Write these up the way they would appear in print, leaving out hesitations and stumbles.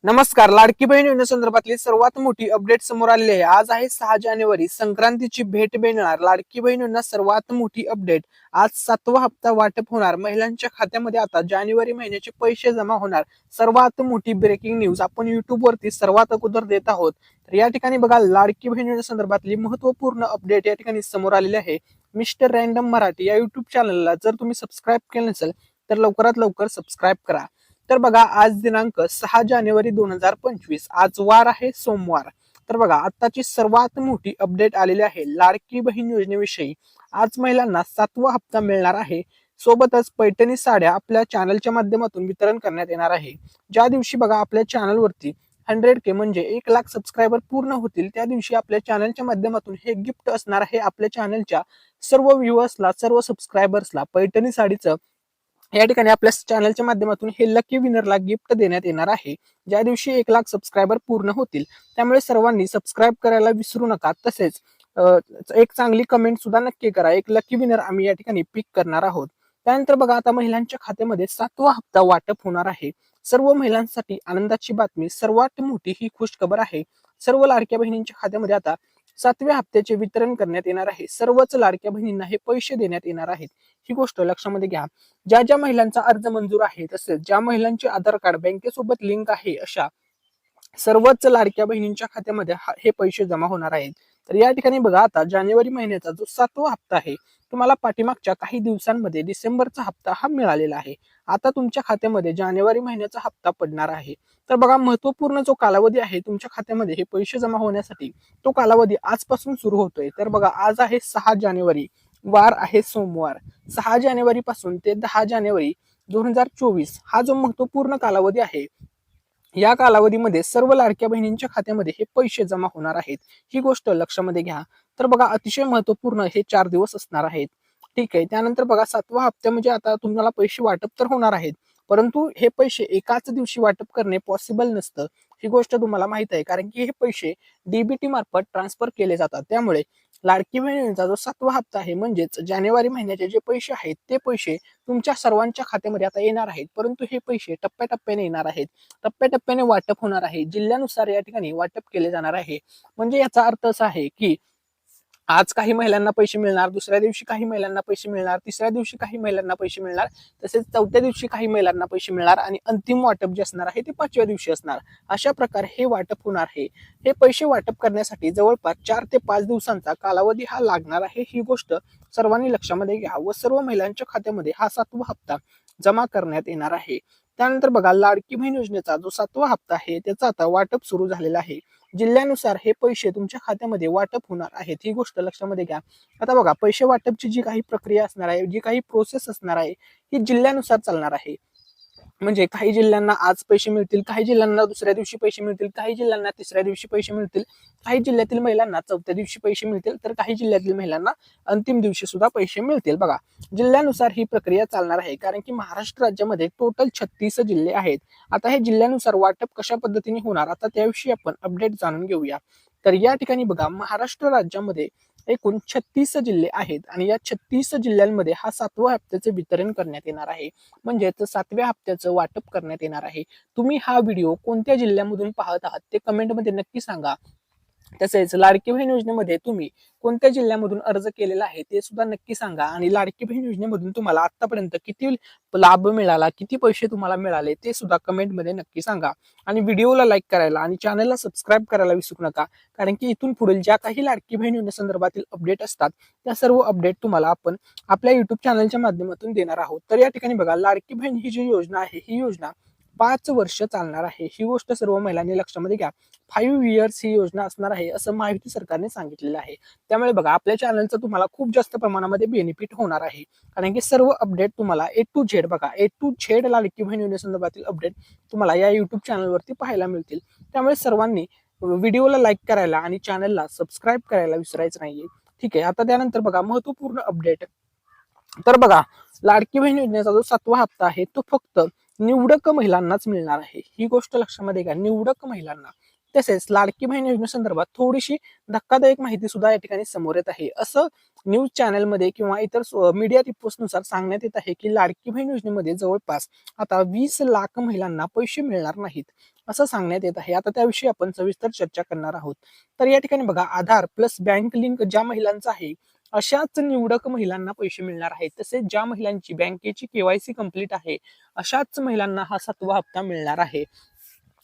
नमस्कार. लाडकी बहीण योजनेसंदर्भातली सर्वात मोठी अपडेट समोर आलेली आहे. आज आहे 6 जानेवारी. संक्रांतीची भेट मिळणार. लाडकी बहीण योजना सर्वात मोठी अपडेट. आज 7वा हप्ता वाटप होणार. महिलांच्या खात्यामध्ये आता जानेवारी महिन्याचे पैसे जमा होणार. सर्वात मोठी ब्रेकिंग न्यूज आपण YouTube वरती सर्वात अगोदर देत आहोत. तर या ठिकाणी बघा, लाडकी बहीण योजनेसंदर्भातली महत्त्वपूर्ण अपडेट या ठिकाणी समोर आलेली आहे. मिस्टर रँडम मराठी या YouTube चॅनलला जर तुम्ही सबस्क्राईब केलं नसेल तर लवकरात लवकर सबस्क्राईब करा. तर बघा, आज दिनांक 6 जानेवारी 2025. आज वार आहे सोमवार. तर बघा, आताची सर्वात मोठी अपडेट आलेली आहे लाडकी बहीण योजनेविषयी. आज महिलांना 7वा हप्ता मिळणार आहे. सोबतच पैठणी साड्या आपल्या चॅनलच्या माध्यमातून वितरण करण्यात येणार आहे. ज्या दिवशी बघा आपल्या चॅनलवरती 100K म्हणजे 1 लाख सबस्क्रायबर पूर्ण होतील त्या दिवशी आपल्या चॅनलच्या माध्यमातून हे गिफ्ट असणार आहे. आपल्या चॅनलच्या सर्व व्ह्युअर्सला, सर्व सबस्क्रायबर्सला पैठणी साडीचं या ठिकाणी आपल्या चॅनलच्या माध्यमातून हे लकी विनरला गिफ्ट देण्यात येणार आहे, ज्या दिवशी 1 लाख सबस्क्रायबर पूर्ण होतील. त्यामुळे सर्वांनी सबस्क्राईब करायला विसरू नका. तसेच एक चांगली कमेंट सुद्धा नक्की करा. एक लकी विनर आम्ही या ठिकाणी पिक करणार आहोत. त्यानंतर बघा, आता महिलांच्या खात्यामध्ये 7वा हप्ता वाटप होणार आहे. सर्व महिलांसाठी आनंदाची बातमी, सर्वात मोठी ही खुशखबर आहे. सर्व लाडक्या बहिणींच्या खात्यामध्ये आता 7व्या हप्त्याचे वितरण करण्यात येणार आहे. सर्वच लाडक्या बहिणींना हे पैसे देण्यात येणार आहेत. ही गोष्ट लक्षामध्ये घ्या. ज्या ज्या महिलांचा अर्ज मंजूर आहे, तसेच ज्या महिलांचे आधार कार्ड बँकेसोबत लिंक आहे, अशा सर्वच लाडक्या बहिणींच्या खात्यामध्ये हे पैसे जमा होणार आहेत. तर या ठिकाणी बघा, आता जानेवारी महिन्याचा जो 7वा हप्ता आहे, तुम्हाला पाठीमागच्या काही दिवसांमध्ये डिसेंबरचा हप्ता हा मिळालेला आहे. आता तुमच्या खात्यामध्ये जानेवारी महिन्याचा हप्ता पडणार आहे. तर बघा, महत्वपूर्ण जो कालावधी आहे तुमच्या खात्यामध्ये हे पैसे जमा होण्यासाठी, तो कालावधी आजपासून सुरू होतोय. तर बघा, आज आहे 6 जानेवारी, वार आहे सोमवार. 6 जानेवारी पासून ते 10 जानेवारी 2024 हा जो महत्वपूर्ण कालावधी आहे, या कालावधीमध्ये सर्व लाडक्या बहिणींच्या खात्यामध्ये हे पैसे जमा होणार आहेत. ही गोष्ट लक्षामध्ये घ्या. तर बघा, अतिशय महत्वपूर्ण हे 4 दिवस असणार आहेत. ठीक आहे. त्यानंतर बघा, 7वा हप्ता म्हणजे आता तुम्हाला पैसे वाटप तर होणार आहेत, परंतु हे पैसे एकाच दिवशी वाटप करणे पॉसिबल नसतं. ही गोष्ट तुम्हाला माहित आहे, कारण की हे पैसे डीबीटी मार्फत ट्रान्सफर केले जातात. त्यामुळे लाडकी बहिणींचा जो 7वा हप्ता आहे, म्हणजेच जानेवारी महिन्याचे जे पैसे आहेत, ते पैसे तुमच्या सर्वांच्या खात्यामध्ये आता येणार आहेत. परंतु हे पैसे टप्प्याटप्प्याने येणार आहेत. टप्प्याटप्प्याने वाटप होणार आहे. जिल्ह्यानुसार या ठिकाणी वाटप केले जाणार आहे. म्हणजे याचा अर्थ असा आहे की आज काही महिलांना पैसे मिळणार, दुसऱ्या दिवशी काही महिलांना पैसे मिळणार, तिसऱ्या दिवशी काही महिलांना पैसे मिळणार, तसेच चौथ्या दिवशी काही महिलांना पैसे मिळणार आणि अंतिम वाटप जे असणार आहे ते 5व्या दिवशी असणार. अशा प्रकारे हे वाटप होणार आहे. हे पैसे वाटप करण्यासाठी जवळपास 4 ते 5 दिवसांचा कालावधी हा लागणार आहे. ही गोष्ट सर्वांनी लक्षामध्ये घ्या व सर्व महिलांच्या खात्यामध्ये हा 7वा हप्ता जमा करण्यात येणार आहे. त्यानंतर बघा, लाडकी बहीण योजनेचा जो 7वा हप्ता आहे त्याचा आता वाटप सुरू झालेला आहे. जिल्ह्यानुसार हे पैसे तुमच्या खात्यामध्ये वाटप होणार आहेत. ही गोष्ट लक्षामध्ये घ्या. आता बघा, पैसे वाटपची जी काही प्रक्रिया असणार आहे, जी काही प्रोसेस असणार आहे, ही जिल्ह्यानुसार चालणार आहे. म्हणजे काही जिल्ह्यांना आज पैसे मिळतील, काही जिल्ह्यांना दुसऱ्या दिवशी पैसे मिळतील, काही जिल्ह्यांना तिसऱ्या दिवशी पैसे मिळतील, काही जिल्ह्यातील महिलांना चौथ्या दिवशी पैसे मिळतील, तर काही जिल्ह्यातील महिलांना अंतिम दिवशी सुद्धा पैसे मिळतील. बघा, जिल्ह्यानुसार ही प्रक्रिया चालणार आहे, कारण की महाराष्ट्र राज्यामध्ये टोटल 36 जिल्हे आहेत. आता हे जिल्ह्यानुसार वाटप कशा पद्धतीने होणार, आता त्याविषयी आपण अपडेट जाणून घेऊया. तर या ठिकाणी बघा, महाराष्ट्र राज्यामध्ये एकूण 36 जिल्हे आहेत आणि या 36 जिल्ह्यांमध्ये हा 7व्या हप्त्याचे वितरण करण्यात येणार आहे. म्हणजेच 7व्या हप्त्याचं वाटप करण्यात येणार आहे. तुम्ही हा व्हिडिओ कोणत्या जिल्ह्यामधून पाहत आहात ते कमेंटमध्ये नक्की सांगा. तसेच लाडकी बहीण योजनेमध्ये तुम्ही कोणत्या जिल्ह्यामधून अर्ज केलेला आहे ते सुद्धा नक्की सांगा. आणि लाडकी बहीण योजनेमधून तुम्हाला आतापर्यंत किती लाभ मिळाला, किती पैसे तुम्हाला मिळाले ते सुद्धा कमेंटमध्ये नक्की सांगा. आणि व्हिडिओला लाईक करायला आणि चॅनलला सबस्क्राईब करायला विसरू नका, कारण की इथून पुढील ज्या काही लाडकी बहीण योजनेसंदर्भातील अपडेट असतात त्या सर्व अपडेट तुम्हाला आपण आपल्या युट्यूब चॅनलच्या माध्यमातून देणार आहोत. तर या ठिकाणी बघा, लाडकी बहीण ही जी योजना आहे, ही योजना 5 वर्ष चालणार आहे. ही गोष्ट सर्व महिलांनी लक्षामध्ये घ्या. 5 इयर्स ही योजना असणार आहे, असं महायुती सरकारने सांगितलेलं आहे. त्यामुळे बघा, आपल्या चॅनलचं तुम्हाला खूप जास्त प्रमाणामध्ये बेनिफिट होणार आहे, कारण की सर्व अपडेट तुम्हाला ए टू झेड बघा, ए to Z Ladki Bahin योजनेसंदर्भातील update तुम्हाला या युट्यूब चॅनलवरती पाहायला मिळतील. त्यामुळे सर्वांनी व्हिडिओला लाईक करायला आणि चॅनलला सबस्क्राईब करायला विसरायचं नाहीये. ठीक आहे. आता त्यानंतर बघा, महत्वपूर्ण अपडेट. तर बघा, लाडकी बहीण योजनेचा जो 7वा हप्ता आहे तो फक्त निवडक महिलांनाच मिळणार आहे. ही गोष्ट लक्षामध्ये घ्या, निवडक महिलांना. तसेच लाडकी बहीण योजनेसंदर्भात थोडीशी धक्कादायक माहिती सुद्धा या ठिकाणी समोर येत आहे. असं न्यूज चॅनलमध्ये किंवा इतर मीडिया रिपोर्ट्सनुसार सांगण्यात येत आहे की लाडकी बहीण योजनेमध्ये जवळपास आता 20 लाख महिलांना पैसे मिळणार नाहीत असं सांगण्यात येत आहे. आता त्याविषयी आपण सविस्तर चर्चा करणार आहोत. तर या ठिकाणी बघा, आधार प्लस बँक लिंक ज्या महिलांचा आहे अशाच निवडक महिलांना पैसे मिळणार आहेत. तसेच ज्या महिलांची बँकेची केवायसी कंप्लीट आहे अशाच महिलांना हा 7वा हप्ता मिळणार आहे.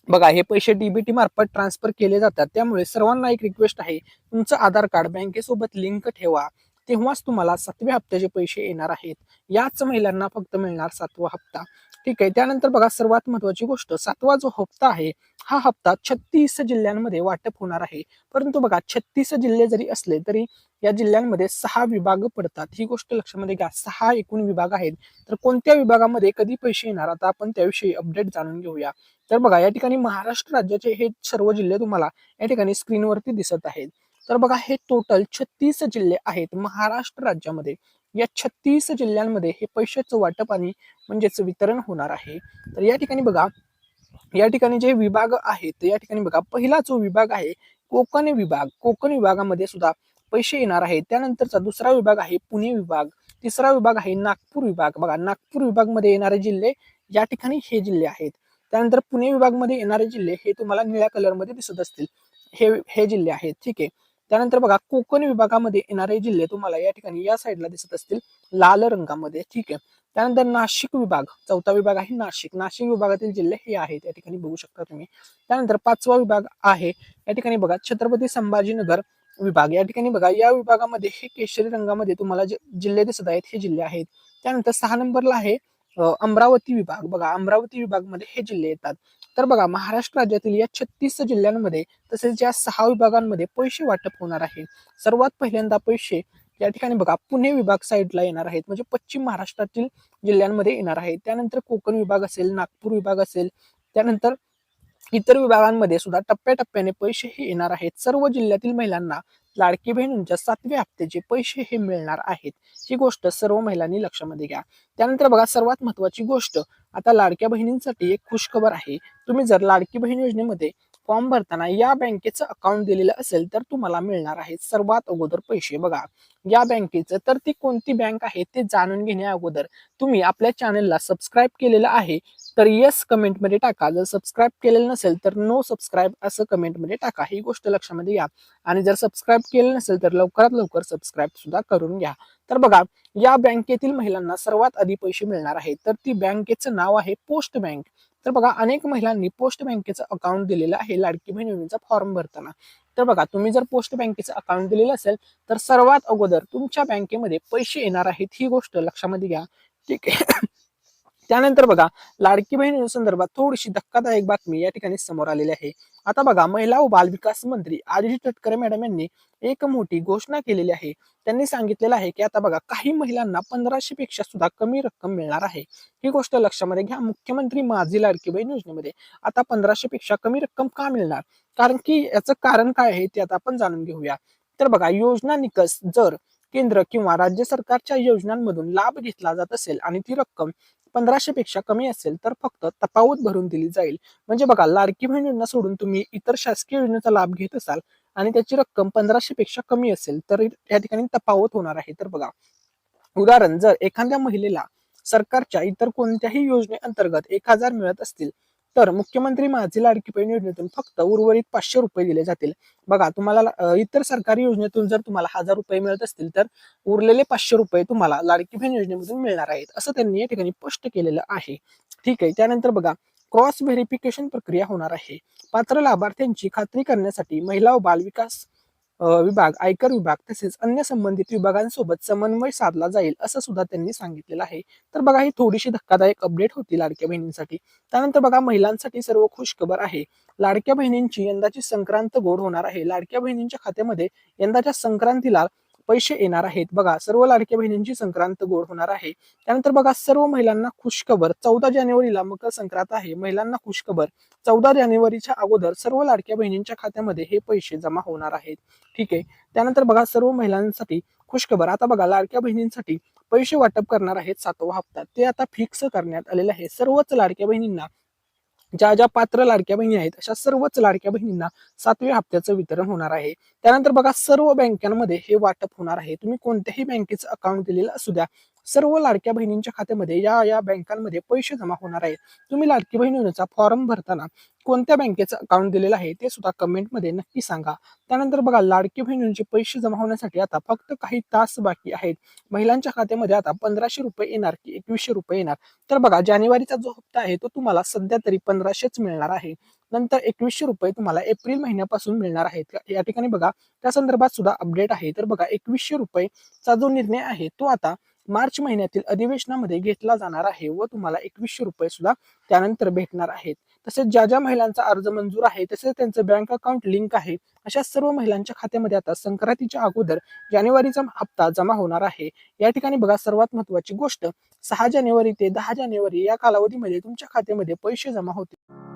बघा, हे पैसे डीबीटी मार्फत ट्रान्सफर केले जातात. त्यामुळे सर्वांना एक रिक्वेस्ट आहे, तुमचं आधार कार्ड बँकेसोबत लिंक ठेवा, तेव्हाच तुम्हाला 7व्या हप्त्याचे पैसे येणार आहेत. याच महिलांना फक्त मिळणार 7वा हप्ता. ठीक आहे. त्यानंतर बघा, सर्वात महत्वाची गोष्ट, 7वा जो हप्ता आहे हा हप्ता 36 जिल्ह्यांमध्ये वाटप होणार आहे. परंतु बघा, 36 जिल्हे जरी असले तरी या जिल्ह्यांमध्ये 6 विभाग पडतात. ही गोष्ट लक्षामध्ये घ्या. 6 एकूण विभाग आहेत. तर कोणत्या विभागामध्ये कधी पैसे येणार, आता आपण त्याविषयी अपडेट जाणून घेऊया. तर बघा, या ठिकाणी महाराष्ट्र राज्याचे हे सर्व जिल्हे तुम्हाला या ठिकाणी स्क्रीनवरती दिसत आहेत. तर बघा, हे टोटल 36 जिल्हे आहेत महाराष्ट्र राज्यामध्ये. या 36 जिल्ह्यांमध्ये हे पैशाचं वाटप आणि म्हणजेच वितरण होणार आहे. तर या ठिकाणी बघा, या ठिकाणी जे विभाग आहेत, या ठिकाणी बघा, पहिला जो विभाग आहे कोकण विभाग. कोकण विभागामध्ये सुद्धा पैसे येणार आहेत. त्यानंतरचा दुसरा विभाग आहे पुणे विभाग. तिसरा विभाग आहे नागपूर विभाग. बघा, नागपूर विभागमध्ये येणारे जिल्हे या ठिकाणी हे जिल्हे आहेत. त्यानंतर पुणे विभागमध्ये येणारे जिल्हे हे तुम्हाला निळ्या कलरमध्ये दिसत असतील, हे हे जिल्हे आहेत. ठीक आहे. त्यानंतर बघा, कोकण विभागामध्ये येणारे जिल्हे तुम्हाला या ठिकाणी या साईडला दिसत असतील लाल रंगामध्ये. ठीक आहे. त्यानंतर नाशिक विभाग, 4था विभाग आहे नाशिक. नाशिक विभागातील जिल्हे हे आहेत, या ठिकाणी बघू शकता तुम्ही. त्यानंतर 5वा विभाग आहे या ठिकाणी बघा छत्रपती संभाजीनगर विभाग. या ठिकाणी बघा, या विभागामध्ये हे केशरी रंगामध्ये तुम्हाला जे जिल्हे दिसत आहेत हे जिल्हे आहेत. त्यानंतर 6 नंबरला आहे अमरावती विभाग. बघा, अमरावती विभागमध्ये हे जिल्हे येतात. तर बघा, महाराष्ट्र राज्यातील या 36 जिल्ह्यांमध्ये तसेच या 6 विभागांमध्ये पैसे वाटप होणार आहे. सर्वात पहिल्यांदा पैसे या ठिकाणी बघा पुणे विभाग साईडला येणार आहेत, म्हणजे पश्चिम महाराष्ट्रातील जिल्ह्यांमध्ये येणार आहेत. त्यानंतर कोकण विभाग असेल, नागपूर विभाग असेल, त्यानंतर इतर विभागांमध्ये सुद्धा टप्प्याटप्प्याने पैसे हे येणार आहेत. सर्व जिल्ह्यातील महिलांना लाडकी बहिणींच्या 7व्या हप्त्याचे पैसे हे मिळणार आहेत. ही गोष्ट सर्व महिलांनी लक्षामध्ये घ्या. त्यानंतर बघा, सर्वात महत्वाची गोष्ट, आता लाडक्या बहिणींसाठी एक खुशखबर आहे. तुम्ही जर लाडकी बहीण योजनेमध्ये फॉर्म भरताना या बँकेचं अकाउंट दिलेलं असेल तर तुम्हाला मिळणार आहेत सर्वात अगोदर पैसे. बघा, या बँकेचं, तर ती कोणती बँक आहे ते जाणून घेण्या अगोदर तुम्ही आपल्या चॅनलला सबस्क्राईब केलेलं आहे तर येस कमेंटमध्ये टाका. जर सबस्क्राईब केलेलं नसेल तर नो सबस्क्राईब असं कमेंटमध्ये टाका. ही गोष्ट लक्षामध्ये घ्या. आणि जर सबस्क्राईब केलं नसेल तर लवकरात लवकर सबस्क्राईब सुद्धा करून घ्या. तर बघा, या बँकेतील महिलांना सर्वात आधी पैसे मिळणार आहेत. तर ती बँकेचं नाव आहे पोस्ट बँक. तर बघा, अनेक महिलांनी पोस्ट बँकेचं अकाउंट दिलेलं आहे लाडकी बहीण योजनेचा फॉर्म भरताना. तर बघा, तुम्ही जर पोस्ट बँकेचं अकाउंट दिलेलं असेल तर सर्वात अगोदर तुमच्या बँकेमध्ये पैसे येणार आहेत. ही गोष्ट लक्षामध्ये घ्या. ठीक आहे. त्यानंतर बघा, लाडकी बहीण संदर्भात थोडीशी धक्कादायक बातमी या ठिकाणी समोर आलेली आहे. आता बघा, महिला व बाल विकास मंत्री आदिती तटकरे मॅडम यांनी एक मोठी घोषणा केलेली आहे. त्यांनी सांगितलेलं आहे की आता बघा, काही महिलांना 1500 पेक्षा सुद्धा कमी रक्कम मिळणार आहे. ही गोष्ट लक्षामध्ये घ्या. मुख्यमंत्री माझी लाडकी बहीण योजनेमध्ये आता 1500 पेक्षा कमी रक्कम का मिळणार, कारण की याचं कारण काय आहे ते आता आपण जाणून घेऊया. तर बघा, योजना निकष जर केंद्र किंवा राज्य सरकारच्या योजनांमधून लाभ घेतला जात असेल आणि ती रक्कम 1500 पेक्षा कमी असेल तर फक्त तफावत भरून दिली जाईल. म्हणजे बघा, लाडकी बहीण योजना सोडून तुम्ही इतर शासकीय योजनेचा लाभ घेत असाल आणि त्याची रक्कम 1500 पेक्षा कमी असेल तर या ठिकाणी तफावत होणार आहे. तर बघा, उदाहरण, जर एखाद्या महिलेला सरकारच्या इतर कोणत्याही योजनेअंतर्गत 1000 मिळत असतील तर मुख्यमंत्री माझी लाडकी बहीण योजनेतून फक्त उर्वरित 500 रुपये दिले जातील. बघा, तुम्हाला इतर सरकारी योजनेतून जर तुम्हाला 1000 रुपये मिळत असतील तर उरलेले 500 रुपये तुम्हाला लाडकी बहीण योजनेमधून मिळणार आहेत, असं त्यांनी या ठिकाणी स्पष्ट केलेलं आहे. ठीक आहे. त्यानंतर बघा, क्रॉस व्हेरिफिकेशन प्रक्रिया होणार आहे. पात्र लाभार्थ्यांची खात्री करण्यासाठी महिला व बाल विकास विभाग, आयकर विभाग तसेच अन्य संबंधित विभागांसोबत समन्वय साधला जाईल, असं सुद्धा त्यांनी सांगितलेलं आहे. तर बघा, ही थोडीशी धक्कादायक अपडेट होती लाडक्या बहिणींसाठी. त्यानंतर बघा, महिलांसाठी सर्व खुश खबर आहे. लाडक्या बहिणींची यंदाची संक्रांत गोड होणार आहे. लाडक्या बहिणींच्या खात्यामध्ये यंदाच्या संक्रांतीला पैसे येणार आहेत. बघा, सर्व लाडक्या बहिणींची संक्रांत गोड होणार आहे. त्यानंतर बघा, सर्व महिलांना खुशखबर, 14 जानेवारीला मकर संक्रांत आहे. महिलांना खुशखबर, 14 जानेवारीच्या अगोदर सर्व लाडक्या बहिणींच्या खात्यामध्ये हे पैसे जमा होणार आहेत. ठीक आहे. त्यानंतर बघा, सर्व महिलांसाठी खुशखबर, आता बघा, लाडक्या बहिणींसाठी पैसे वाटप करणार आहेत 7वा हप्ता. ते आता फिक्स करण्यात आलेले आहे. सर्वच लाडक्या बहिणींना ज्या ज्या पात्र लाडक्या बहिणी आहेत अशा सर्वच लाडक्या बहिणींना 7व्या हप्त्याचं वितरण होणार आहे. त्यानंतर बघा सर्व बँकांमध्ये हे वाटप होणार आहे. तुम्ही कोणत्याही बँकेचं अकाउंट दिलेलं असू द्या, सर्व लाडक्या बहिणींच्या खात्यामध्ये या बँकांमध्ये पैसे जमा होणार आहेत. तुम्ही लाडकी बहीण योजनेचा फॉर्म भरताना कोणत्या बँकेचं अकाउंट दिलेलं आहे ते सुद्धा कमेंटमध्ये नक्की सांगा. त्यानंतर बघा लाडकी बहीण योजनेचे पैसे जमा होण्यासाठी आता फक्त काही तास बाकी आहेत. महिलांच्या खात्यामध्ये आता ₹1500 येणार की ₹2100 येणार? तर बघा जानेवारीचा जो हप्ता आहे तो तुम्हाला सध्या तरी 1500च मिळणार आहे. नंतर ₹2100 तुम्हाला एप्रिल महिन्यापासून मिळणार आहेत. या ठिकाणी बघा त्या संदर्भात सुद्धा अपडेट आहे. तर बघा ₹2100 चा जो निर्णय आहे तो आता मार्च महिन्यातील अधिवेशनामध्ये घेतला जाणार आहे व तुम्हाला ₹2100 सुद्धा त्यानंतर भेटणार आहेत. तसेच ज्या ज्या महिलांचा अर्ज मंजूर आहे तसेच त्यांचं बँक अकाउंट लिंक आहे अशा सर्व महिलांच्या खात्यामध्ये आता संक्रांतीच्या अगोदर जानेवारीचा हप्ता जमा होणार आहे. या ठिकाणी बघा सर्वात महत्त्वाची गोष्ट 6 जानेवारी ते 10 जानेवारी या कालावधीमध्ये तुमच्या खात्यामध्ये पैसे जमा होतील.